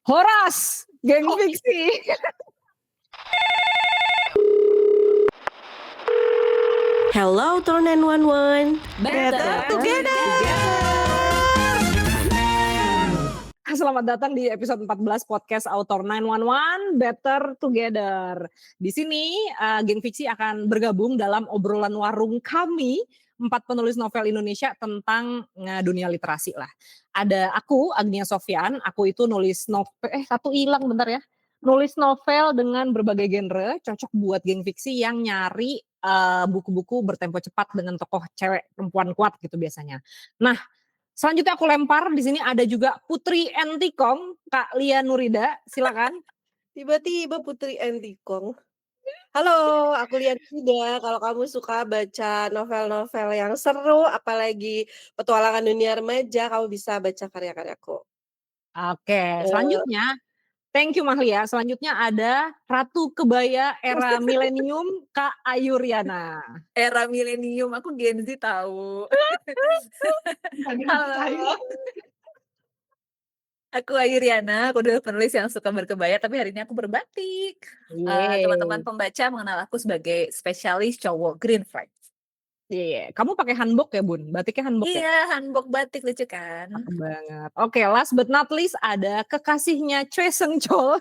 Horas, geng Oh. fiksi. Hello, Tor 911. Better together. Selamat datang di episode 14 podcast Author 911 Better Together. Di sini geng fiksi akan bergabung dalam obrolan warung kami 4 penulis novel Indonesia tentang dunia literasi lah. Ada aku Agnia Sofyan, aku itu nulis novel satu hilang bentar ya. Nulis novel dengan berbagai genre, cocok buat geng fiksi yang nyari buku-buku bertempo cepat dengan tokoh cewek perempuan kuat gitu biasanya. Nah, selanjutnya aku lempar, di sini ada juga Putri Entikong, Kak Lia Nurida, silakan. Tiba-tiba Putri Entikong. Halo, aku Lia Nurida. Kalau kamu suka baca novel-novel yang seru, apalagi petualangan dunia remaja, kamu bisa baca karya-karyaku. Oke, selanjutnya, thank you Mahlia. Selanjutnya ada Ratu Kebaya era milenium, Kak Ayu Riana. Era milenium, aku Gen Z tahu. Halo. Aku Ayu Riana, aku dulu penulis yang suka berkebaya, tapi hari ini aku berbatik. Teman-teman pembaca mengenal aku sebagai spesialis cowok green flag. Iya, kamu pakai hanbok ya Bun? Batiknya hanbok ya? Iya, hanbok batik lucu kan? Cakep banget. Oke, last but not least ada kekasihnya Choi Seung Chol,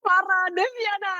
Clara Deviana.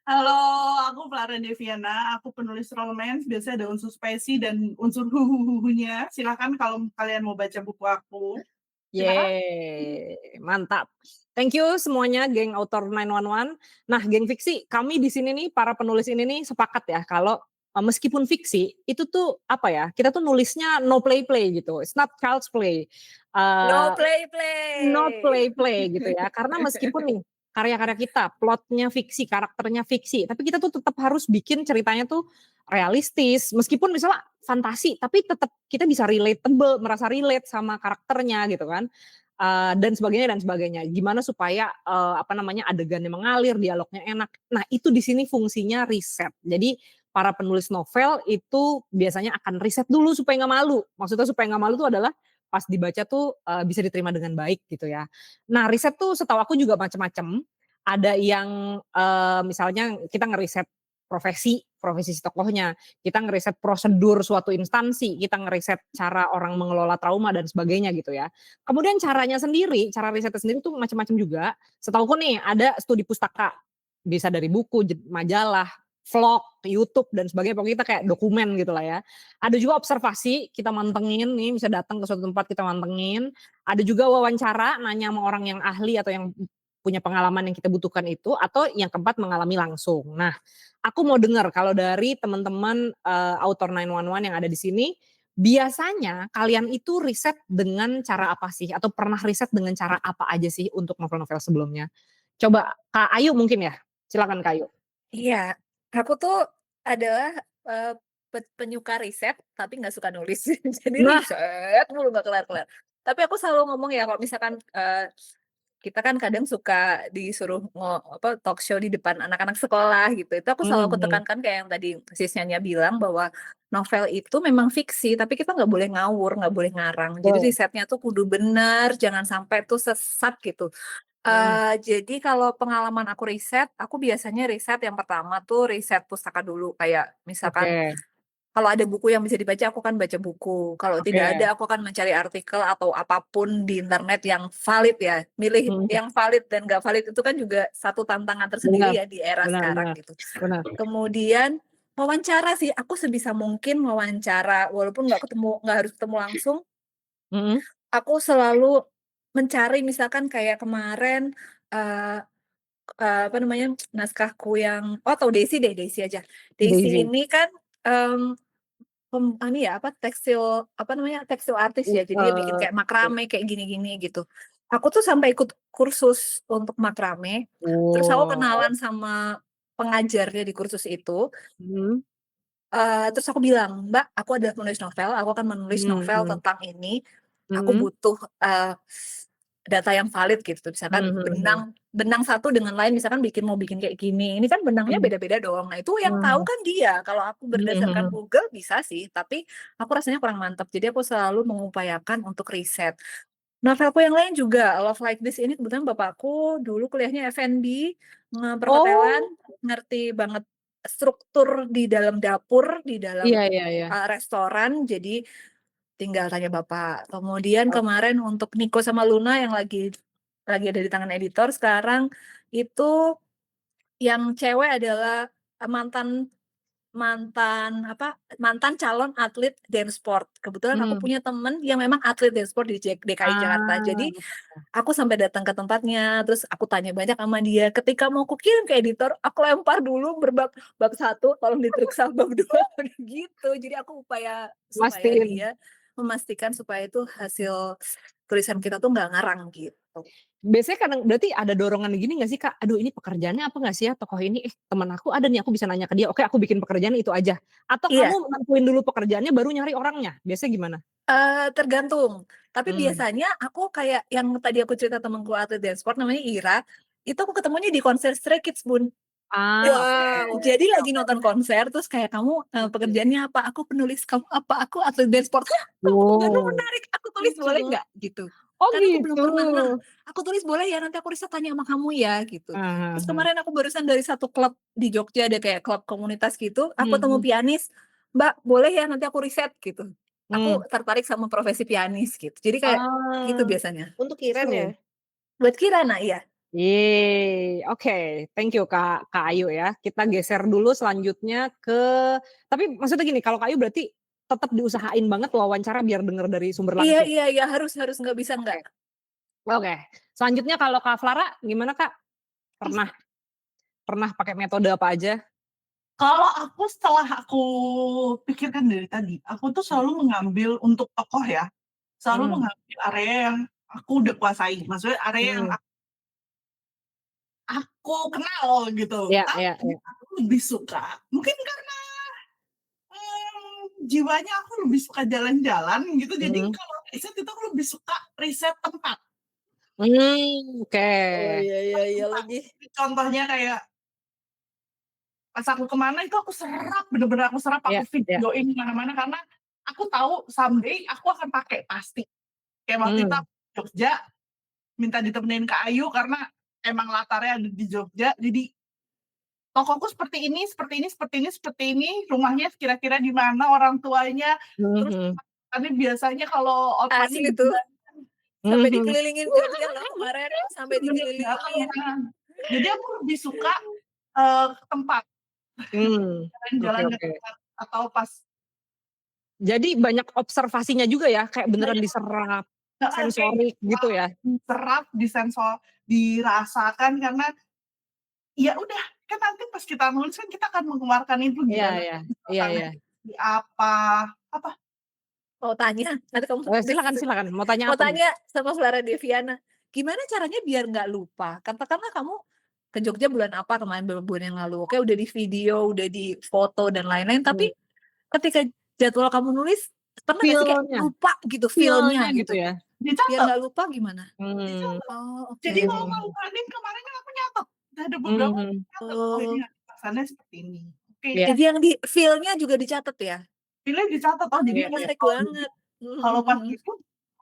Halo, aku Clara Deviana, aku penulis romance, biasanya ada unsur spicy dan unsur huhuhuhunya. Silakan kalau kalian mau baca buku aku. Yeay, mantap. Thank you semuanya geng Author 911. Nah, geng fiksi, kami di sini nih para penulis ini nih sepakat ya kalau meskipun fiksi itu tuh apa ya? Kita tuh nulisnya no play gitu. It's not child's play. No play. Not play gitu ya. Karena meskipun nih karya-karya kita, plotnya fiksi, karakternya fiksi, tapi kita tuh tetap harus bikin ceritanya tuh realistis. Meskipun misalnya fantasi, tapi tetap kita bisa relatable, merasa relate sama karakternya gitu kan. Dan sebagainya. Gimana supaya adegannya mengalir, dialognya enak. Nah, itu di sini fungsinya riset. Jadi para penulis novel itu biasanya akan riset dulu supaya nggak malu. Maksudnya supaya nggak malu tuh adalah pas dibaca tuh bisa diterima dengan baik gitu ya. Nah, riset tuh setahu aku juga macam-macam. Ada yang misalnya kita ngeriset profesi si tokohnya, kita ngeriset prosedur suatu instansi, kita ngeriset cara orang mengelola trauma dan sebagainya gitu ya. Kemudian caranya sendiri, cara risetnya sendiri tuh macam-macam juga. Setahuku nih ada studi pustaka, bisa dari buku, majalah, vlog, YouTube dan sebagainya. Pokoknya kita kayak dokumen gitu lah ya. Ada juga observasi, kita mantengin nih, bisa datang ke suatu tempat kita mantengin. Ada juga wawancara, nanya sama orang yang ahli atau yang punya pengalaman yang kita butuhkan itu, atau yang keempat mengalami langsung. Nah, aku mau dengar kalau dari teman-teman Author 911 yang ada di sini, biasanya kalian itu riset dengan cara apa sih? Atau pernah riset dengan cara apa aja sih untuk novel-novel sebelumnya? Coba Kak Ayu mungkin ya, silakan Kak Ayu. Iya, aku tuh adalah penyuka riset, tapi nggak suka nulis. Jadi Nah, riset mulu nggak kelar-kelar. Tapi aku selalu ngomong ya, kalau misalkan kita kan kadang suka disuruh talk show di depan anak-anak sekolah gitu. Itu aku selalu aku tekankan kayak yang tadi sisnya bilang bahwa novel itu memang fiksi, tapi kita nggak boleh ngawur, nggak boleh ngarang. Jadi risetnya tuh kudu bener, jangan sampai tuh sesat gitu. Jadi kalau pengalaman aku riset, aku biasanya riset yang pertama tuh riset pustaka dulu. Kayak misalkan Oke. kalau ada buku yang bisa dibaca, aku kan baca buku. Kalau tidak ada, aku akan mencari artikel atau apapun di internet yang valid ya. Milih yang valid dan nggak valid itu kan juga satu tantangan tersendiri ya di era sekarang gitu. Benar. Kemudian wawancara sih, aku sebisa mungkin wawancara, walaupun nggak harus ketemu langsung. Aku selalu mencari misalkan kayak kemarin naskahku yang tahu Daisy deh, Daisy aja. Daisy ini kan tekstil artis ya, jadi dia bikin kayak makrame kayak gini-gini gitu. Aku tuh sampai ikut kursus untuk makrame, terus aku kenalan sama pengajarnya di kursus itu. Terus aku bilang, "Mbak, aku adalah penulis novel, aku akan menulis novel tentang ini. Aku butuh data yang valid gitu, misalkan benang satu dengan lain, misalkan mau bikin kayak gini, ini kan benangnya beda-beda dong. Nah itu yang tahu kan dia, kalau aku berdasarkan Google bisa sih, tapi aku rasanya kurang mantap. Jadi aku selalu mengupayakan untuk riset. Novelku yang lain juga Love Like This ini kebetulan bapakku dulu kuliahnya F&B, perhotelan, Oh, ngerti banget struktur di dalam dapur, di dalam iya iya iya. restoran, jadi tinggal tanya bapak. Kemudian Oke. kemarin untuk Nico sama Luna yang lagi ada di tangan editor sekarang itu yang cewek adalah mantan mantan calon atlet dance sport. Kebetulan aku Hmm. punya temen yang memang atlet dance sport di DKI Jakarta. Ah, Jadi aku sampai datang ke tempatnya, terus aku tanya banyak sama dia. Ketika mau aku kirim ke editor, aku lempar dulu bab 1, tolong diperiksa bab 2 gitu. Jadi aku supaya pastiin. dia memastikan supaya itu hasil tulisan kita tuh nggak ngarang gitu. Biasanya kadang berarti ada dorongan gini nggak sih Kak? Aduh ini pekerjaannya apa nggak sih ya tokoh ini? Temen aku ada nih aku bisa nanya ke dia. Oke aku bikin pekerjaan itu aja. Atau Iya, kamu nentuin dulu pekerjaannya baru nyari orangnya? Biasanya gimana? tergantung. Tapi Hmm. biasanya aku kayak yang tadi aku cerita temenku atlet dance sport namanya Ira, itu aku ketemunya di konser Stray Kids, Bun. Ah, oke. Wow. Jadi lagi nonton konser terus kayak, "Kamu, pekerjaannya apa?" "Aku penulis." "Kamu apa?" "Aku atlet dance sport." "Hah, pekerjaanmu Wow. menarik, aku tulis Lucu boleh loh. nggak?" Gitu. Oh Karena aku belum gitu. pernah "Aku tulis boleh ya, nanti aku riset tanya sama kamu ya." Gitu. Ah, Terus ah, ah. kemarin aku barusan dari satu klub di Jogja, ada kayak klub komunitas gitu, aku ketemu Mhm. pianis, "Mbak, boleh ya nanti aku riset?" Gitu. Aku Mmm. tertarik sama profesi pianis gitu. Jadi kayak gitu Ah, biasanya. Untuk Kiran ya? seru. Buat Kirana, iya. Oke, thank you Kak Ayu ya. Kita geser dulu selanjutnya tapi maksudnya gini, kalau Kak Ayu berarti tetap diusahain banget wawancara biar denger dari sumber Iya langsung? iya iya, harus harus, nggak bisa nggak. Oke. Oke. Selanjutnya kalau Kak Flara gimana Kak? Pernah pernah pakai metode apa aja? Kalau aku setelah aku pikirkan dari tadi, aku tuh selalu mengambil untuk tokoh ya, selalu Mhm, mengambil area yang aku udah kuasai, maksudnya area yang mhm. aku kenal gitu. Iya iya Tapi iya. aku lebih suka, mungkin karena jiwanya aku lebih suka jalan-jalan gitu, jadi Mhm. kalau riset itu aku lebih suka riset tempat. Oke. Oh iya iya iya Tempat. lagi. Contohnya kayak pas aku kemana itu aku serap, bener-bener aku serap, Iya aku iya. videoin kemana-mana karena aku tahu someday aku akan pakai pasti. Kayak waktu itu Mmm. aku ke Jogja, minta ditemenin Kak Ayu karena emang latarnya ada di Jogja, jadi tokoku seperti ini, seperti ini, seperti ini, seperti ini, rumahnya kira-kira di mana, orang tuanya, terus Mhm. ini biasanya kalau outfit-nya Asli tuh. gimana. Sampai Mhm. dikelilingin Jogja loh kemarin, sampai dikelilingin. Jadi aku lebih suka tempat, Oke jalan-jalan ke oke. tempat atau pas Jadi banyak observasinya juga ya, kayak beneran banyak diserap, kayak sensorik gitu ya? diserap, disensor, dirasakan karena ya udah kan nanti pas kita nulis kan kita akan mengeluarkan itu Iya gimana iya. Iya suasananya iya. seperti apa, apa Mau tanya, nanti kamu Silakan silakan, mau tanya mau apa nih? tanya sama Clara Deviana, gimana caranya biar nggak lupa? Katakanlah kamu ke Jogja bulan apa kemarin, beberapa bulan yang lalu, oke udah di video, udah di foto dan lain-lain, Mhm. tapi ketika jadwal kamu nulis, pernah nggak sih kayak Feel-nya lupa gitu feel-nya feel-nya gitu gitu? ya? Biar dicatat nggak lupa gimana? Mmm, dicatat. Oh, Jadi oke. kalau mhm, mau banding kemarin kan aku nyatet, ada beberapa aku mhm, nyatet, oh ini Oh, rasanya seperti ini, oke iya jadi yang di feel-nya juga dicatat ya? pilih dicatat, oh Oh, jadi iya iya. menarik kalau banget. kalau pas Mhm. gitu,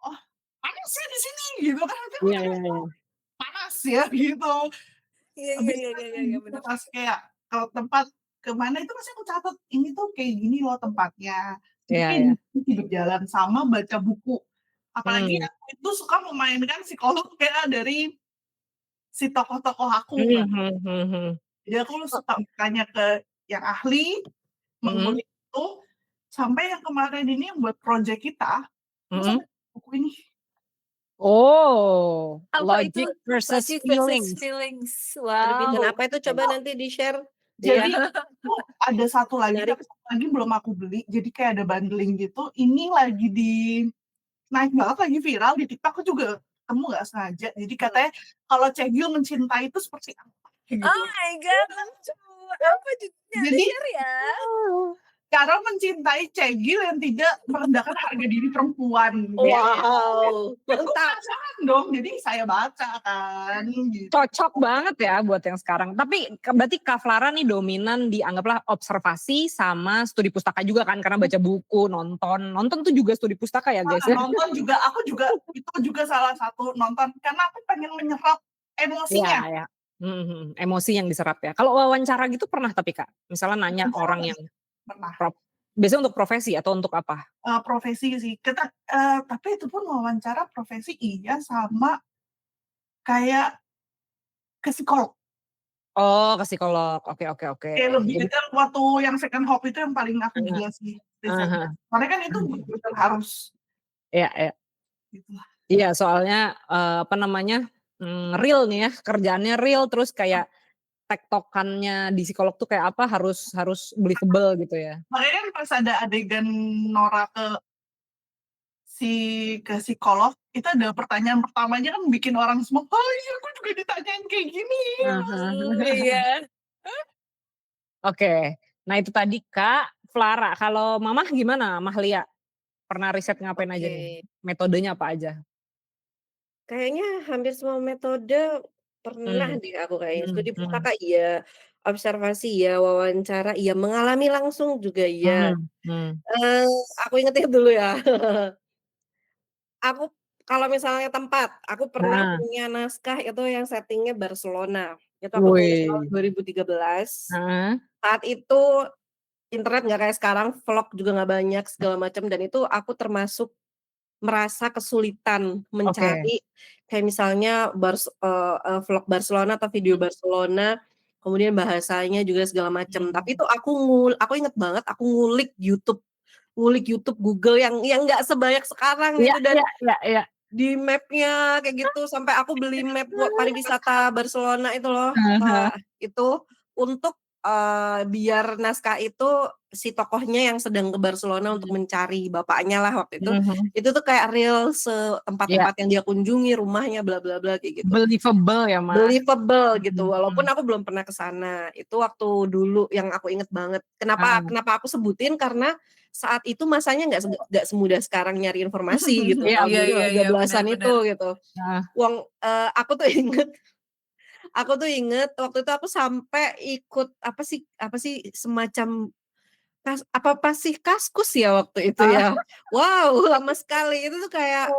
oh panas sih di sini gitu kan, nanti aku Iya tulis iya iya. panas ya gitu. Iya iya Habis iya iya iya iya, gitu bener. pas kayak kalau tempat ke mana itu pasti aku catat, ini tuh kayak gini loh tempatnya. Jadi Iya kayak iya. hidup jalan sama baca buku. Apalagi Mmm, aku itu suka memainkan psikolog kayak dari si tokoh-tokoh aku mhm kan. mhm mhm mhm. Jadi aku Oh, suka tanya ke yang ahli, mhm, mengulik itu, sampai yang kemarin ini yang buat project kita, aku mhm. sampai buku ini. Oh, Apa itu? logic versus Logic versus feelings. feelings. Terbitan Wow. apa itu coba nanti di-share? Iya. Jadi itu ada satu lagi, Menarik. tapi satu lagi belum aku beli, jadi kayak ada bundling gitu. Ini lagi naik banget, lagi viral di TikTok, aku juga ketemu nggak sengaja. Jadi katanya kalau Chaehyung mencintai itu seperti apa Oh gitu. my god, lucu. Apa judulnya? Jadi Di-share ya. cara mencintai cegil yang tidak merendahkan harga diri perempuan. Wow, Aku mantap. penasaran dong, jadi saya baca kan gitu. Cocok banget ya buat yang sekarang. Tapi berarti Kak Flara nih dominan dianggaplah observasi sama studi pustaka juga kan, karena baca buku, nonton tuh juga studi pustaka ya guys ya. Nonton juga, aku juga itu juga salah satu nonton karena aku pengen menyerap Iya, emosinya. ya. Emosi yang diserap ya. Kalau wawancara gitu pernah tapi Kak, misalnya nanya orang yang Pernah. biasanya untuk profesi atau untuk apa? Profesi sih. Tapi itu pun wawancara profesi iya sama kayak ke psikolog. Oh, ke psikolog. Oke. Kayak lebih Jadi, detail waktu yang second hope itu yang paling aku gila sih. aha. Karena kan itu betul harus Iya. gitu lah. Iya, soalnya real nih ya, kerjaannya real terus kayak tektokannya di psikolog tuh kayak apa harus believable gitu ya. Makanya kan pas ada adegan Nora ke psikolog, itu ada pertanyaan pertamanya kan bikin orang semua, oh iya aku juga ditanyain kayak gini. Iya. Oke. Nah itu tadi Kak Flara, kalau Mamah gimana? Mahlia, pernah riset ngapain aja nih? Oke. Metodenya apa aja? Kayaknya hampir semua metode pernah Mmm, deh aku kayaknya. Studi mhm. pustaka iya, observasi iya, wawancara iya, mengalami langsung juga iya. Mhm. Eee, aku ingetin dulu ya. Aku kalau misalnya tempat, aku pernah Heeh. punya naskah itu yang setting-nya Barcelona. Itu aku tulis tahun Wih. 2013. Heeh. Saat itu internet nggak kayak sekarang, vlog juga nggak banyak segala macam dan itu aku termasuk merasa kesulitan Oke. mencari kayak misalnya vlog Barcelona atau video Mhm. Barcelona, kemudian bahasanya juga segala macam. Tapi itu aku inget banget aku ngulik YouTube, Google yang nggak sebanyak sekarang Iya itu dan iya iya iya. di map-nya kayak gitu, sampai aku beli map pariwisata Barcelona itu loh, Heeh heeh. itu untuk, biar naskah itu si tokohnya yang sedang ke Barcelona untuk Mhm. mencari bapaknya lah waktu Mhm. itu tuh kayak real Iya, tempat-tempat yang dia kunjungi, rumahnya, bla bla bla, kayak gitu. believable ya, Mas. Believable gitu, walaupun Mhm. aku belum pernah ke sana. Itu waktu dulu yang aku inget banget. Kenapa Heeh. kenapa aku sebutin, karena saat itu masanya nggak semudah sekarang nyari informasi gitu, Iya tahun Iya iya iya, benar 2013-an itu benar. gitu. Heeh. Aku tuh inget waktu itu aku sampai ikut apa sih semacam apa sih Kaskus ya waktu itu Ah. ya. Wow, lama sekali. Itu tuh kayak,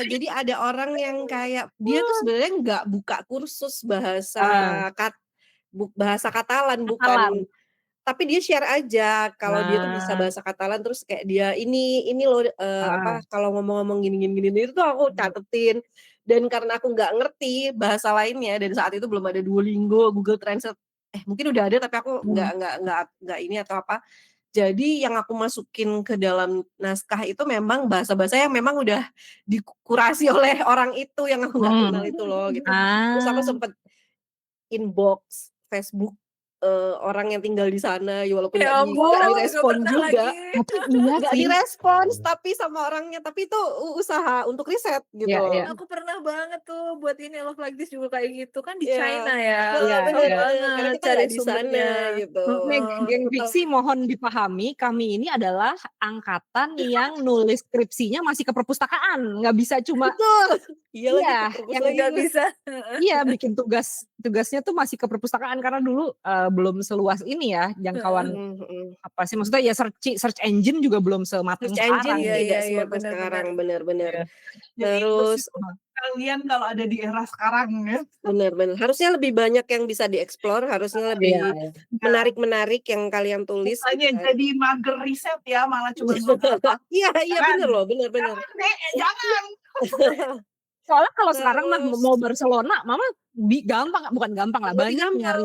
jadi ada orang yang kayak dia tuh sebenarnya nggak buka kursus Heeh. bahasa Katalan, Katalan. bukan, tapi dia share aja kalau dia tuh bisa Nah. bahasa Katalan, terus kayak dia ini loh, Heeh. kalau ngomong-ngomong gini, itu tuh aku Mhm. catetin. Dan karena aku nggak ngerti bahasa lainnya dan saat itu belum ada Duolingo, Google Translate, mungkin udah ada tapi aku Mhm. nggak ini atau apa. Jadi yang aku masukin ke dalam naskah itu memang bahasa-bahasa yang memang udah dikurasi oleh orang itu yang aku nggak kenal Mhm. itu loh, gitu. Terus aku Ah. sempet inbox Facebook, orang yang tinggal di sana, ya walaupun Ya ampun, nggak aku juga direspon pernah lagi. juga, Tapi iya nggak sih. direspons tapi sama orangnya, tapi itu usaha untuk riset gitu Iya iya. loh. Aku pernah banget tuh buat ini Love Like This juga kayak gitu, kan di Iya, China ya, Iya susah iya. bener, karena banget kita cari nggak di sana sumbernya. gitu. Nih, Heeh. geng fiksi mohon dipahami, kami ini adalah angkatan yang nulis skripsinya masih ke perpustakaan, nggak bisa cuma Betul, iya lagi ke iya, yang Nggak perpustakaan. bisa. Heeh. iya, bikin tugasnya tuh masih ke perpustakaan karena dulu, belum seluas ini ya jangkauan Mhm mhm. apa sih, maksudnya ya search engine juga belum Search semateng engine sekarang Iya gitu. iya tidak iya, sematang benar benar. sekarang, bener bener. Iya. Jadi Terus bersyukur kalian kalau ada di era sekarang ya. bener bener, harusnya lebih banyak yang bisa dieksplor, harusnya Iya lebih iya. menarik-menarik yang kalian tulis gitu Bukannya kan. jadi mager riset ya, malah cuma beberapa. Iya iya, Jangan, bener loh, bener bener. jangan deh, jangan. Soalnya kalau sekarang mah Terus mau Barcelona, Mama gampang, bukan gampang lah, lebih banyak gampang, nyari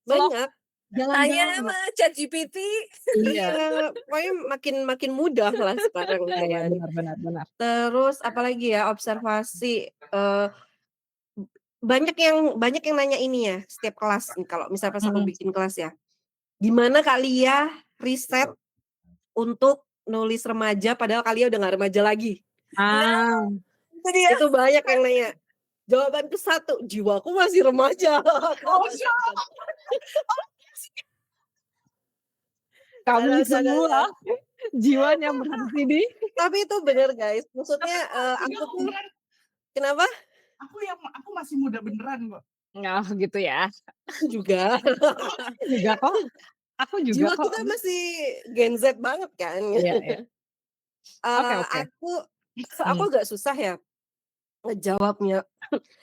vlog banyak. Tanya jalan-jalan, Mbak. sama ChatGPT. Iya. Iya, pokoknya makin makin mudah lah sekarang Iya tuh iya, kan. benar. Terus apalagi ya, observasi, banyak yang nanya ini ya, setiap kelas nih kalau misalnya pas aku Mhm. bikin kelas ya, "Gimana Kalian riset untuk nulis remaja padahal kalian udah nggak remaja lagi?" Nah, Ah. itu dia. Itu banyak yang nanya. Jawabanku satu, "Jiwaku masih remaja." Oh, siap. Kami Bercanda. semua jiwanya berhenti di Tapi itu bener guys, maksudnya aku tuh kenapa? Aku masih muda beneran kok. oh gitu ya. Aku juga. Aku juga kok. Aku juga Jiwa kok. kita masih Gen Z banget kan. Iya, iya. Oke, oke. Aku agak susah ya ngejawabnya.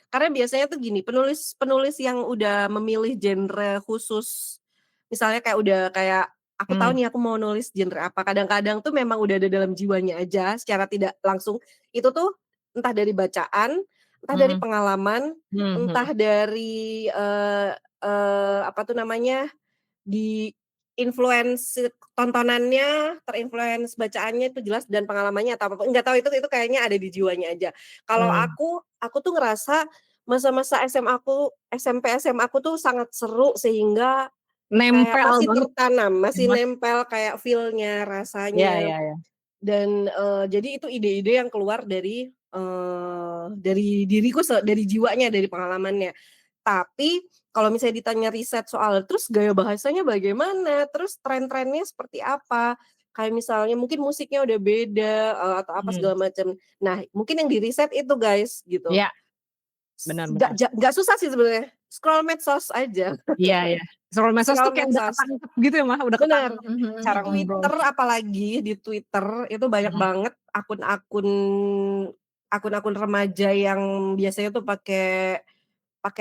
Karena biasanya tuh gini, penulis yang udah memilih genre khusus, misalnya kayak udah kayak aku tahu nih aku mau nulis genre apa. Kadang-kadang tuh memang udah ada dalam jiwanya aja, secara tidak langsung. Itu tuh entah dari bacaan, entah dari Mhm. pengalaman, Mhm. entah dari apa tuh namanya, di influence tontonannya, terinfluence bacaannya itu jelas dan pengalamannya atau apa pun, nggak tahu itu kayaknya ada di jiwanya aja. Kalau Mmm. aku tuh ngerasa masa-masa SMP, SMA aku tuh sangat seru sehingga kayak Nempel masih banget tertanam, ya, masih Mas? nempel kayak feel-nya, Iya, rasanya. iya, iya. Dan, jadi itu ide-ide yang keluar dari diriku dari jiwanya, dari pengalamannya. Tapi kalau misalnya ditanya riset soal terus gaya bahasanya bagaimana, terus tren-trennya seperti apa, kayak misalnya mungkin musiknya udah beda, atau apa Mhm. segala macam. Nah, mungkin yang di-riset itu guys, gitu. Iya, benar, benar. Nggak susah sih sebenarnya, scroll medsos aja. Iya, iya. Scroll medsos tuh Scroll kayak udah medsos. ketangkep gitu ya, Mas, udah Bener, ketangkep Mhm, di cara mhm. ngobrol. Twitter apalagi, di Twitter itu banyak Mhm. banget akun-akun remaja yang biasanya tuh pakai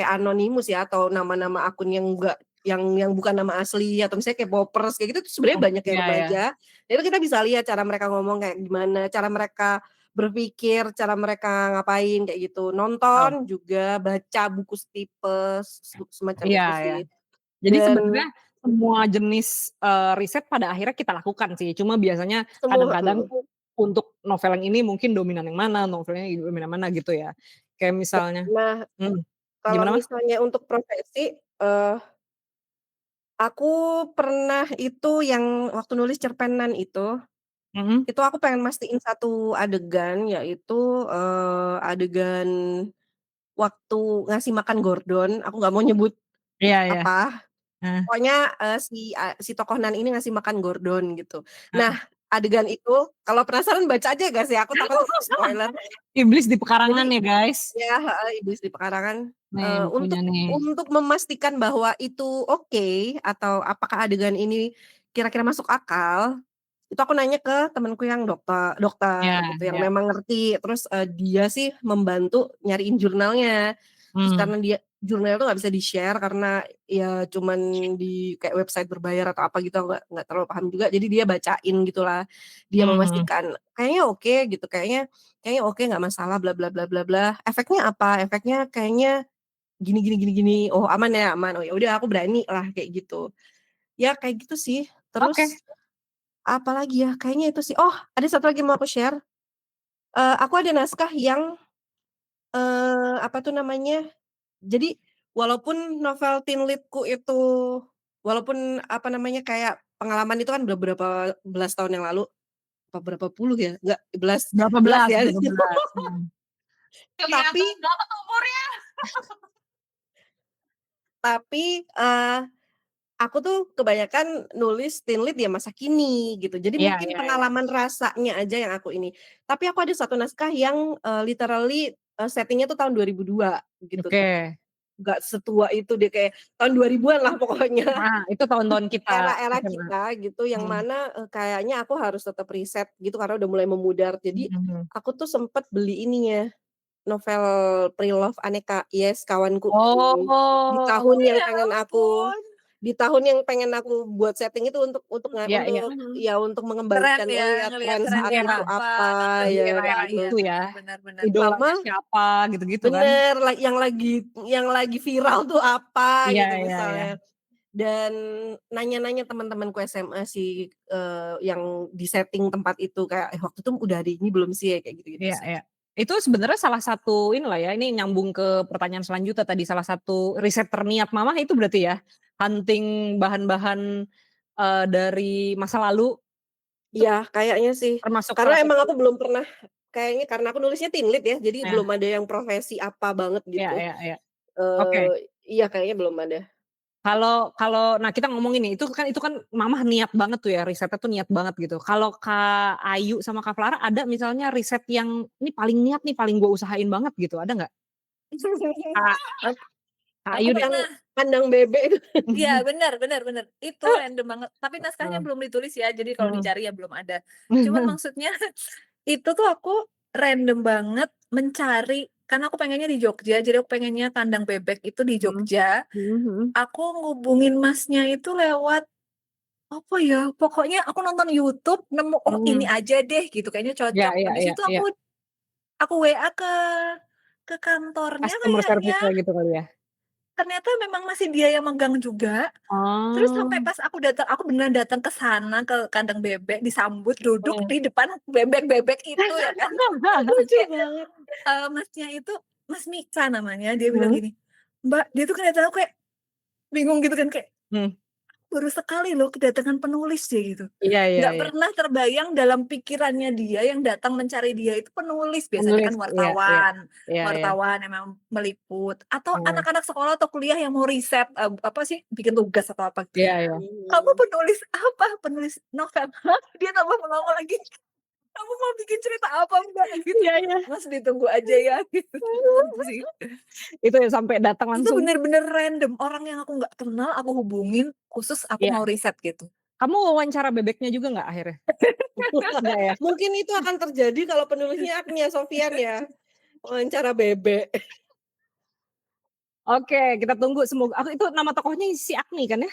anonimus ya, atau nama-nama akun yang enggak yang bukan nama asli, atau misalnya K-popers kayak gitu tuh sebenarnya Oh, banyak yang iya, iya. remaja. Itu kita bisa lihat cara mereka ngomong kayak gimana, cara mereka berpikir, cara mereka ngapain kayak gitu. Oh, Nonton juga, baca buku tipes, semacam iya, itu iya. sih. Jadi Dan sebenarnya semua jenis, riset pada akhirnya kita lakukan sih, cuma biasanya semua kadang-kadang tuh untuk novel yang ini mungkin dominan yang mana, novelnya dominan mana gitu ya. Kayak misalnya nah, mhm, kalau gimana, Mas? misalnya untuk profesi, aku pernah itu yang waktu nulis cerpenan Mhm. itu aku pengen mastiin satu adegan, yaitu, adegan waktu ngasih makan Gordon, aku nggak mau nyebut Iya, iya. apa, Heeh, pokoknya, si tokoh Nan ini ngasih makan Gordon gitu. Nah, heeh. adegan itu kalau penasaran baca aja guys ya, aku takut spoiler. Iblis di pekarangan Jadi ya, guys. ya heeh, Iblis di Pekarangan, Nih bukunya untuk nih. memastikan bahwa itu oke, atau apakah adegan ini kira-kira masuk akal, itu aku nanya ke temenku yang dokter Iya, gitu, yang iya. memang ngerti. Terus, dia sih membantu nyariin jurnalnya. Terus Mmm. karena jurnalnya tuh nggak bisa di-share karena ya cuman di kayak website berbayar atau apa gitu, aku nggak terlalu paham juga. Jadi dia bacain gitulah. Dia Mhm. memastikan, "Kayaknya oke," gitu, "kayaknya oke, nggak masalah, bla bla bla bla bla. Efeknya apa? Efeknya kayaknya gini gini gini gini. Oh, aman ya? Aman. Oh, ya udah aku berani lah," kayak gitu. Ya kayak gitu sih. Oke. Terus apalagi ya, kayaknya itu sih. Oh, ada satu lagi mau aku share, aku ada naskah yang, apa tuh namanya, jadi walaupun novel teen lead-ku itu walaupun apa namanya, kayak pengalaman itu kan udah berapa belas tahun yang lalu, apa berapa puluh ya, enggak, belas Berapa belas belas, ya. berapa belas. Tapi Kelihatan banget umurnya. tapi, aku tuh kebanyakan nulis teen lead ya masa kini gitu. Jadi Iya, mungkin iya, iya. pengalaman rasanya aja yang aku ini. Tapi aku ada satu naskah yang, literally, setting-nya tuh tahun 2002 gitu. Oke. Nggak setua itu deh, kayak tahun 2000-an lah pokoknya. Nah, itu tahun-tahun kita Era-era SMA. kita gitu, yang Mhm. mana, kayaknya aku harus tetap riset gitu karena udah mulai memudar. Jadi Mhm. aku tuh sempet beli ininya, novel Pre-Love Aneka Yes, kawanku. Di Oh, tahun yang Ya pengen aku ampun. di tahun yang pengen aku buat setting itu iya, iya. Mhm. untuk Keren mengembalikan, ya, ngelihat ngelihat tren Di saat trennya itu era apa, apa, di ya nostalgia, kayak era iya, gitu. itu ya, benar benar. idolanya Sama siapa gitu-gitu kan. bener, yang lagi viral tuh apa Iya, gitu iya, iya. misalnya. Dan nanya-nanya teman-temanku SMA sih, yang di setting tempat itu kayak, waktu itu udah ada ini belum sih ya?" Kayak gitu-gitu Iya, sih. iya. Itu sebenarnya salah satu inilah ya, ini nyambung ke pertanyaan selanjutnya tadi, salah satu riset terniat Mamah itu berarti ya, hunting bahan-bahan, dari masa lalu, itu Iya, kayaknya sih. termasuk Karena salah emang satu aku belum pernah kayaknya karena aku nulisnya teen lead ya, jadi ya, belum ada yang profesi apa banget iya, gitu. iya, iya. Oke. Iya kayaknya belum ada. Kalau nah kita ngomongin nih, itu kan Mamah niat banget tuh ya, risetnya tuh niat banget gitu. Kalau Kak Ayu sama Kak Clara ada misalnya riset yang, "Ini paling niat nih, paling gue usahain banget," gitu, ada nggak? Kak Ak Kak Aku Ayu deh. pernah. kandang bebek. Iya, benar benar benar. Itu random banget, tapi naskahnya Heeh. belum ditulis ya, jadi kalau Mhm. dicari ya belum ada. Cuman maksudnya itu tuh aku random banget mencari, karena aku pengennya di Jogja, jadi aku pengennya kandang bebek itu di Mhm. Jogja. Mhm mhm. Aku ngubungin Masnya itu lewat apa ya, pokoknya aku nonton YouTube nemu, "Oh ini Mhm. aja deh," gitu, kayaknya Iya cocok. iya Habis iya itu iya. aku WA ke kantornya Customer kayaknya, service-nya gitu kali ya? ternyata memang masih dia yang megang juga. Terus sampai Oh. pas aku beneran datang ke sana, ke kandang bebek, disambut duduk Mhm. di depan bebek-bebek itu ya kan. Terus Lucu kayak, banget. Masnya itu, Mas Mika namanya, dia bilang Mhm. gini, "Mbak," dia tuh kelihatan aku kayak bingung gitu kan, kayak, Mmm. "Baru sekali loh kedatangan penulis," dia gitu. Iya iya Nggak iya. pernah terbayang dalam pikirannya dia yang datang mencari dia itu penulis, biasanya kan Penulis, iya iya. wartawan, Iya iya. wartawan yang memang meliput, atau Heeh. anak-anak sekolah atau kuliah yang mau riset, apa sih, bikin tugas atau apa. Iya iya. "Kamu Mhm. penulis apa?" "Penulis novel." "Hah?" Dia tambah melongo lagi. "Kamu mau bikin cerita apa, Mbak?" Gitu. Iya iya. "Mas ditunggu aja ya," gitu. Gitu sih. Itu ya sampai datang Itu langsung. bener-bener random, orang yang aku nggak kenal aku hubungin, khusus aku Iya. mau riset gitu. Kamu wawancara bebeknya juga nggak akhirnya? Enggak ya? Mungkin itu akan terjadi kalau penulisnya Agnia Sofyan ya, wawancara bebek. Oke, kita tunggu semoga itu nama tokohnya si Agni kan ya?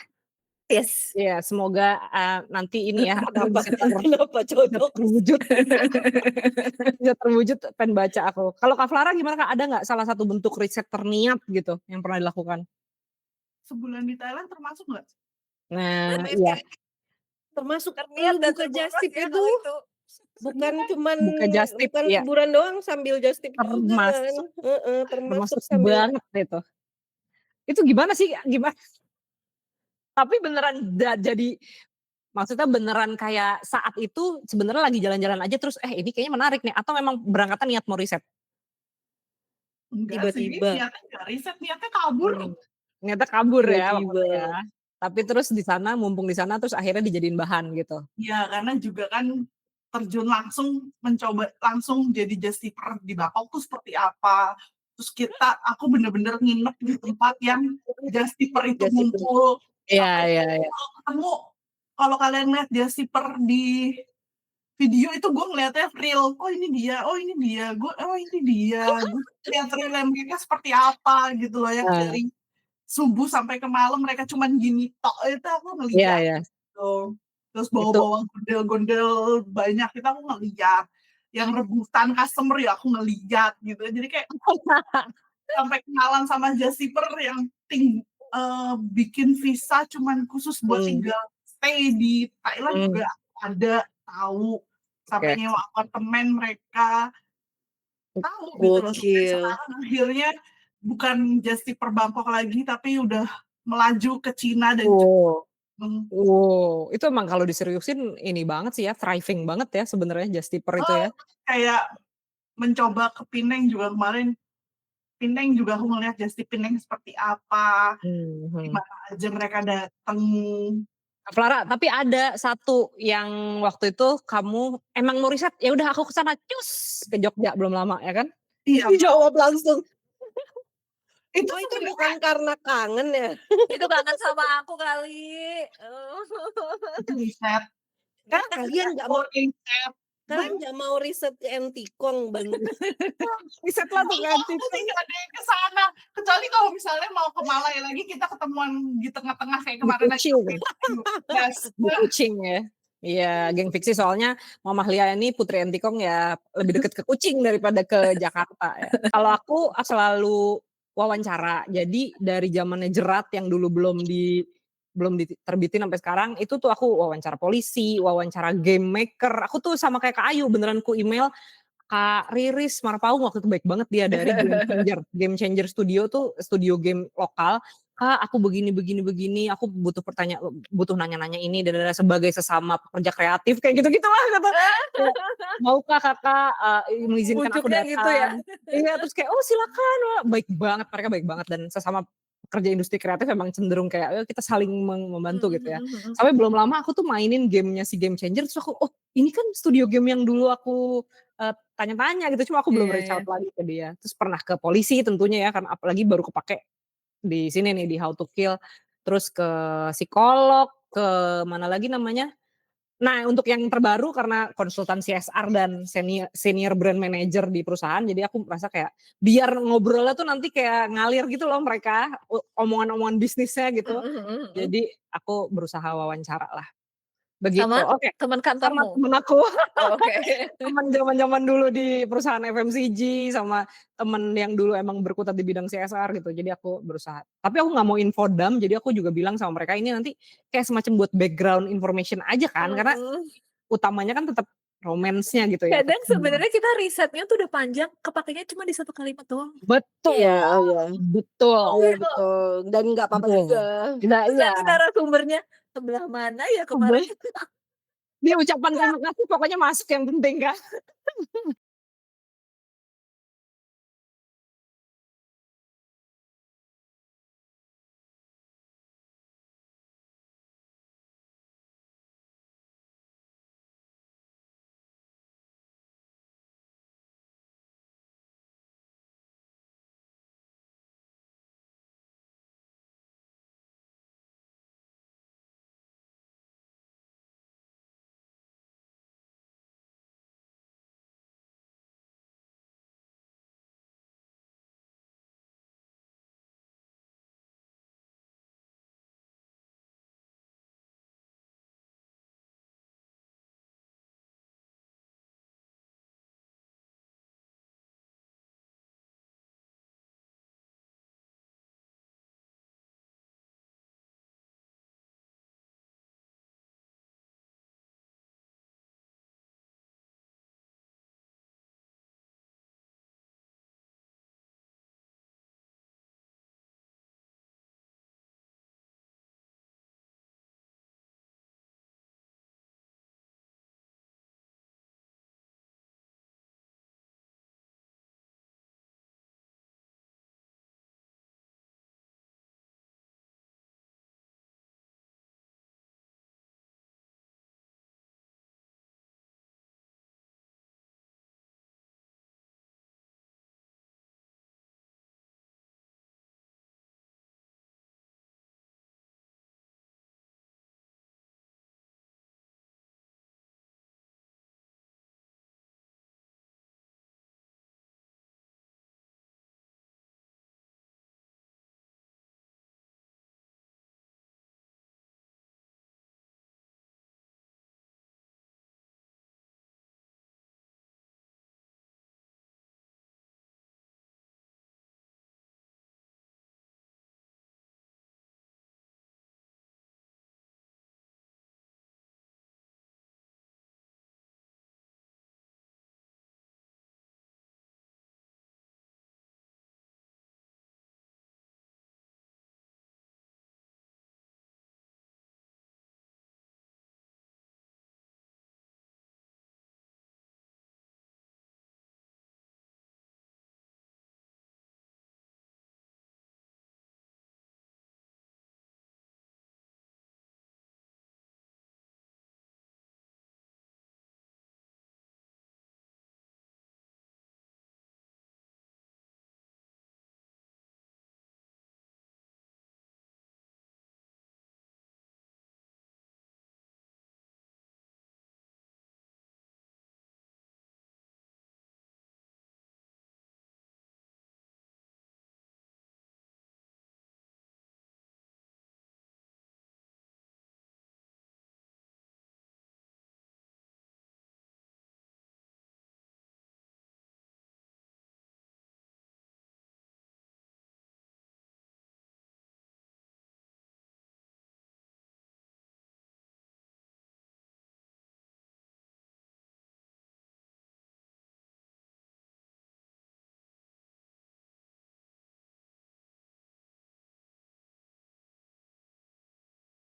Yes. Iya, semoga, nanti ini ya, apa, Kenapa kenapa bisa cocok? terwujud bisa terwujud, pengen baca aku. Kalau Kak Clara gimana Kak, ada nggak salah satu bentuk riset terniat gitu, yang pernah dilakukan? Sebulan di Thailand termasuk nggak? Nah, iya, Termasuk Terniat dan buka terboros Justip ya itu, kalau itu. bukan Sebulan. cuman buka Just Tip, bukan iya, liburan doang, sambil Justip juga kan, termasuk heeh, termasuk termasuk sambil banget itu. Itu gimana sih, tapi beneran jadi maksudnya beneran kayak saat itu sebenarnya lagi jalan-jalan aja terus, ini kayaknya menarik nih, atau memang berangkatnya niat mau riset? Enggak sih, tiba-tiba, niatnya nggak riset, niatnya kabur. Mmm, ternyata kabur ya tiba-tiba. waktu ya. Tapi terus di sana, mumpung di sana terus akhirnya dijadiin bahan gitu. Iya, karena juga kan terjun langsung, mencoba langsung jadi justiper di Bangkok tuh seperti apa. Terus aku bener-bener nginep di tempat yang justiper itu Justip ngumpul. Iya Sampai iya iya. kalau ketemu, kalau kalian lihat justiper di video itu gue ngeliatnya real, oh ini dia, oh ini dia, oh ini dia. Gue lihat real mereka seperti apa gitu loh, yang Heeh, dari subuh sampai ke malam mereka cuman gini tok, itu aku iya ngeliat iya. gitu. Terus Itu bawa-bawa gondel-gondel banyak, kita aku ngeliat. Yang rebutan customer ya aku ngeliat gitu. Jadi kayak sampai kenalan sama Jasiper yang bikin visa cuman khusus buat mmm, tinggal stay di Thailand mmm, juga ada, tahu. Sampai oke. nyewa apartemen mereka, tahu gitu loh. Sampai gokil. sekarang akhirnya bukan Jasiper Bangkok lagi, tapi udah melaju ke Cina dan Wow Jepang. wow, itu emang kalau diseriusin ini banget sih ya, thriving banget ya sebenarnya Justiper itu Oh, ya. kayak mencoba ke Penang juga kemarin. Penang juga aku ngeliat Just Tip Penang seperti apa, di Mhm. mana aja mereka dateng. Kak Clara, tapi ada satu yang waktu itu kamu emang mau riset, ya udah aku ke sana cus, ke Jogja belum lama ya kan? Iya, Dijawab langsung. itu Oh itu sebenarnya bukan karena kangen ya? Itu kangen sama aku kali. itu riset, kan Kalian nggak mau riset. kalian nggak mau riset ke Entikong Riset lah tuh kan Aku sih nggak ada yang ke sana, kecuali kalau misalnya mau ke Malaya lagi kita ketemuan di tengah-tengah kayak di kemarin aja. Kucing. Yes. Di Kucing ya. Iya, geng fiksi soalnya Mamah Lia ini Putri Entikong ya lebih deket ke Kucing daripada ke Jakarta ya. Kalau aku selalu wawancara. Jadi dari zamannya Jerat yang dulu belum diterbitin sampai sekarang, itu tuh aku wawancara polisi, wawancara game maker. Aku tuh sama kayak Kak Ayu beneran ku email Kak Riris Marpaung waktu itu baik banget dia dari Game Changer Studio tuh studio game lokal. "Kak, aku begini begini begini, aku butuh nanya-nanya ini dan sebagai sesama pekerja kreatif," kayak gitu-gitulah kata. Kayak, "Maukah Kakak, mengizinkan aku Ujungnya gitu ya. datang?" Iya, terus kayak, "Oh silakan, Wak." Baik banget, mereka baik banget dan sesama pekerja industri kreatif emang cenderung kayak, kita saling membantu Mhm gitu ya. mhm mhm. Sampai belum lama aku tuh mainin game-nya si Game Changer, terus aku, "Oh, ini kan studio game yang dulu aku, tanya-tanya," gitu, cuma aku belum Iya reach iya. out lagi ke dia. Terus pernah ke polisi tentunya ya, karena apalagi baru kepake di sini nih, di How to Kill, terus ke psikolog, ke mana lagi namanya. Nah, untuk yang terbaru karena konsultan CSR dan senior brand manager di perusahaan, jadi aku merasa kayak biar ngobrolnya tuh nanti kayak ngalir gitu loh mereka, omongan-omongan bisnisnya gitu. Mhm mhm mhm. Jadi aku berusaha wawancara lah, begitu. Sama Oke, teman sama kantormu? temen aku, Oh, oke. temen zaman-zaman dulu di perusahaan FMCG, sama temen yang dulu emang berkutat di bidang CSR gitu, jadi aku berusaha. Tapi aku nggak mau infodump, jadi aku juga bilang sama mereka, ini nanti kayak semacam buat background information aja kan, karena Mhm. utamanya kan tetap romance-nya gitu ya, Kadang tetap sebenarnya kita risetnya tuh udah panjang, kepakainya cuma di 1 kalimat doang. betul, Iya, oh iya. betul, Oh Iya iya. betul, dan nggak apa-apa betul. juga. Nah Terus iya, nanti narasumbernya, "Sebelah mana ya kemarin?" sebel dia ucapan terima kasih pokoknya masuk yang penting kan.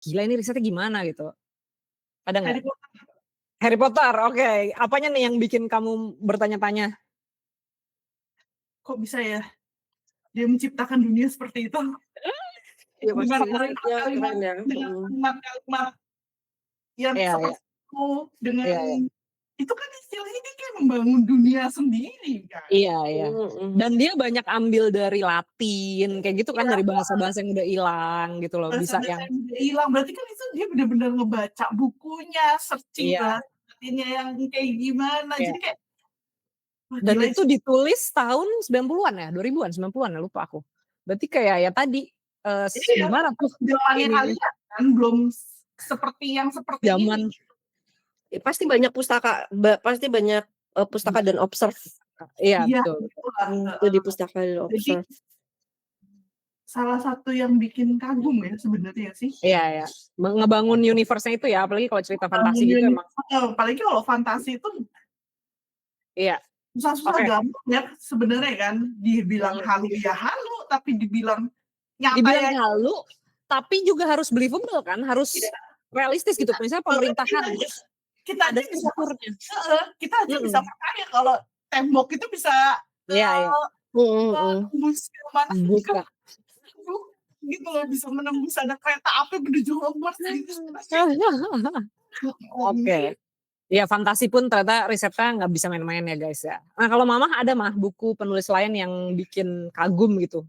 Gila ini risetnya gimana gitu, ada nggak? Harry Potter, Harry Potter, oke. Apanya nih yang bikin kamu bertanya-tanya? kok bisa ya dia menciptakan dunia seperti itu? Iya dengan pastinya kalimat-kalimat, keren ya, dengan kalimat-kalimat yang Iya iya, seperti itu, dengan iya iya. itu kan istilahnya dia kayak membangun dunia sendiri kan. Iya iya. mhm. Dan dia banyak ambil dari Latin, kayak gitu kan, Iya, dari bahasa-bahasa yang udah hilang gitu loh, bisa bahasa-bahasa yang yang udah hilang, berarti kan itu dia benar-benar ngebaca bukunya, searching iya bahasa Latinnya yang kayak gimana, iya. jadi kayak, wah Dan gila itu ditulis tahun 90-an ya, 2000-an, 90-an ya, lupa aku. Berarti kayak ya tadi, iya, gimana tuh zamannya ininya, kalian kan belum seperti yang seperti ini. zaman Pasti banyak pasti banyak, pustaka dan observe, iya Iya, betul. itulah, itu di pustaka dan jadi observe. salah satu yang bikin kagum ya sebenarnya sih. Iya iya. Ngebangun universe-nya itu ya, apalagi kalau cerita fantasi gitu emang Apalagi kalau fantasi itu iya, susah-susah oke. gampang ya sebenarnya kan, dibilang Banget. halu ya halu, tapi dibilang nyata Dibilang ya halu, tapi juga harus believable kan, harus iya. realistis gitu. Misalnya pemerintahan Kita ada aja bisa strukturnya. kita aja bisa Mhm. percaya kalau tembok itu bisa Iya iya. Mhm mhm. menembus ke mana Buka. gitu loh, bisa menembus ada kereta api menuju Hogwarts gitu. Oke. Ya fantasi pun ternyata risetnya nggak bisa main-main ya guys ya. Nah kalau Mamah ada mah buku penulis lain yang bikin kagum gitu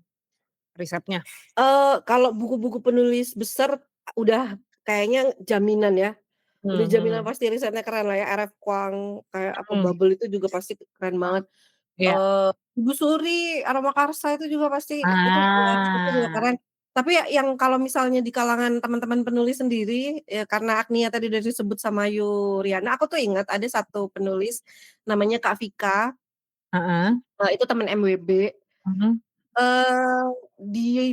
risetnya? Kalau buku-buku penulis besar udah kayaknya jaminan ya, udah jaminan Mhm. pasti risetnya keren lah ya, R.F. Kuang, kayak apa, Mhm. Bubble itu juga pasti keren banget. Iya. Ibu Suri, Aroma Karsa itu juga pasti itu juga Ah. keren. Tapi ya yang kalau misalnya di kalangan teman-teman penulis sendiri, ya karena Agnia tadi udah disebut sama Yuriana, aku tuh ingat ada satu penulis namanya Kak Vika, Heeh. itu temen MWB. Mhm. Eee,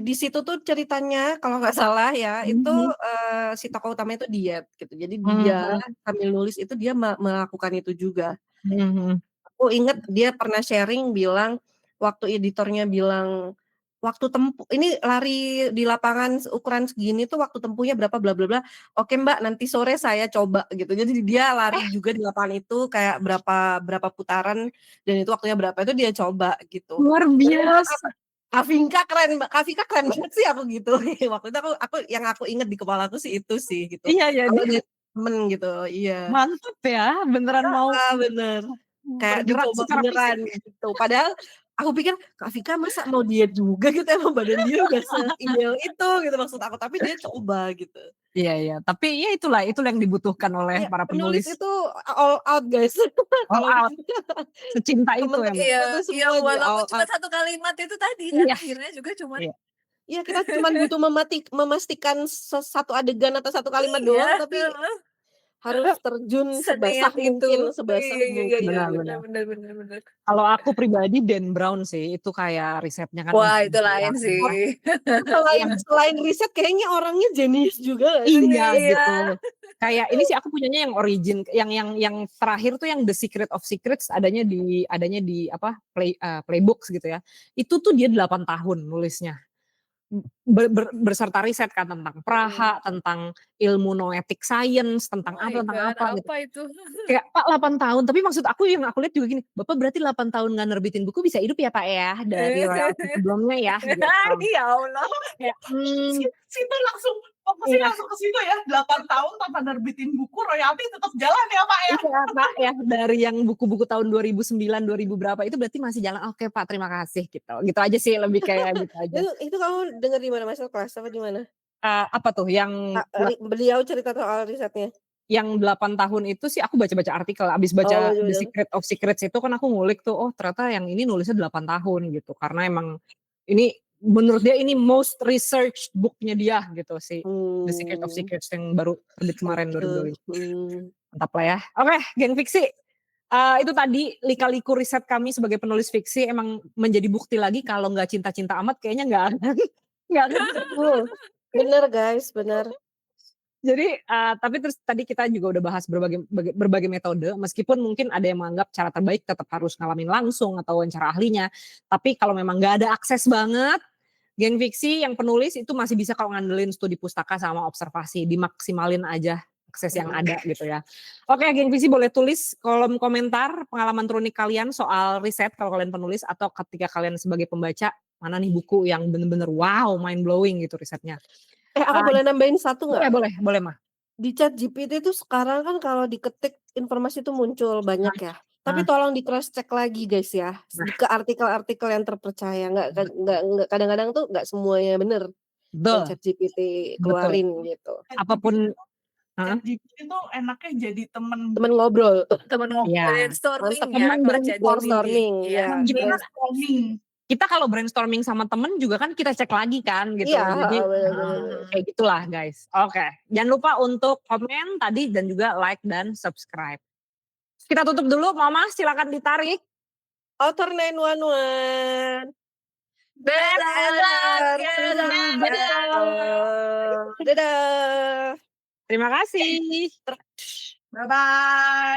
di situ tuh ceritanya kalau nggak salah ya, itu, Mhm. si tokoh utamanya itu diet gitu. Jadi dia Mhm. sambil nulis itu dia melakukan itu juga. Mhm mhm. Aku inget dia pernah sharing bilang, waktu editornya bilang, "Waktu tempuh ini lari di lapangan ukuran segini tuh waktu tempuhnya berapa bla bla bla." "Oke Mbak, nanti sore saya coba," gitu. Jadi dia lari juga di lapangan itu kayak berapa berapa putaran dan itu waktunya berapa itu dia coba gitu. Luar Dan menurut biasa. Kak Vinka keren Kak Vinka keren banget sih aku gitu. Waktu itu aku yang aku inget di kepalaku sih itu sih gitu. Iya ya, Kalau dia dari temen gitu, iya. mantep ya, beneran mau Bener. Kayak bergerak dicoba secara fisik. beneran gitu. Padahal aku pikir, Kak Vika masa mau diet juga gitu, emang badan dia udah seideal itu gitu maksud aku, tapi dia coba gitu. Iya iya, tapi ya itulah yang dibutuhkan oleh Iya, para penulis penulis. itu all out guys. All Kalau out, secinta itu temen-temen emang. Iya, kita tuh iya semua di walaupun all cuma out. satu kalimat itu tadi kan Iya akhirnya juga cuman iya. Iya, kita cuman butuh memastikan satu adegan atau satu kalimat iya, doang, tapi harus terjun sebasah seniat itu. mungkin, sebasah Iya iya iya iya, mungkin. Benar benar benar. benar benar benar. Kalau aku pribadi Dan Brown sih, itu kayak risetnya kan, Wah, itu gila. lain sih. Selain Yang selain riset kayaknya orangnya jenius juga nggak sih? iya Iya. gitu. Kayak ini sih aku punyanya yang origin, yang terakhir tuh yang The Secret of Secrets adanya di apa playbooks gitu ya. Itu tuh dia 8 tahun nulisnya. Berserta riset kan tentang Mhm. Praha, tentang ilmu noetic science, Oh tentang my God, apa gitu. apa itu? Kayak, "Pak 8 tahun," tapi maksud aku yang aku lihat juga gini, "Bapak berarti 8 tahun nggak nerbitin buku bisa hidup ya Pak ya, dari royalti sebelumnya ya," gitu. Ya Allah. Kayak, Situ langsung fokusnya iya langsung ke situ ya, 8 tahun tanpa nerbitin buku, royalti tetap jalan ya Pak ya. iya Pak ya, dari yang buku-buku tahun 2009, 2000 berapa itu berarti masih jalan, "Oke Pak terima kasih," gitu. Gitu aja sih, lebih kayak gitu aja. Itu kamu denger di mana? Masterclass apa di mana? Apa tuh yang Beliau cerita soal risetnya? Yang 8 tahun itu sih aku baca-baca artikel, abis Oh, baca The bener-bener. Secret of Secrets itu kan aku ngulik tuh, oh ternyata yang ini nulisnya 8 tahun gitu. Karena emang ini menurut dia ini most researched book-nya dia gitu sih. The Secret of Mmm, Secrets yang baru terbit kemarin gitu. 2025. Mmm. Mantap lah ya. Oke, geng fiksi. Itu tadi lika-liku riset kami sebagai penulis fiksi emang menjadi bukti lagi kalau nggak cinta-cinta amat kayaknya nggak akan Betul. Bener guys, bener. Jadi, tapi terus tadi kita juga udah bahas berbagai metode, meskipun mungkin ada yang menganggap cara terbaik tetap harus ngalamin langsung atau wawancara ahlinya. Tapi kalau memang nggak ada akses banget, geng fiksi yang penulis itu masih bisa kalau ngandelin studi pustaka sama observasi, dimaksimalin aja akses yang Mhm. ada gitu ya. Oke, geng fiksi boleh tulis kolom komentar pengalaman terunik kalian soal riset kalau kalian penulis atau ketika kalian sebagai pembaca mana nih buku yang bener-bener wow, mind blowing gitu risetnya. Aku boleh nambahin satu nggak? Boleh Mah. Di ChatGPT itu sekarang kan kalau diketik informasi itu muncul banyak ya. Tapi tolong di cross check lagi guys ya, ke artikel-artikel yang terpercaya. Nggak kadang-kadang tuh nggak semuanya bener yang Betul, ChatGPT keluarin gitu. apapun ChatGPT tuh enaknya jadi temen Temen ngobrol. Temen Iya. brainstorming Mantap. ya Temen kalau ChatGPT. Brainstorming, Iya. ya. brainstorming. kita kalau brainstorming sama temen juga kan kita cek lagi kan gitu. Iya, Jadi bener-bener. kayak gitulah guys. Oke, jangan lupa untuk komen tadi dan juga like dan subscribe. Kita tutup dulu, Mama silakan ditarik. Author 911. Dadah. Terima kasih. Bye bye.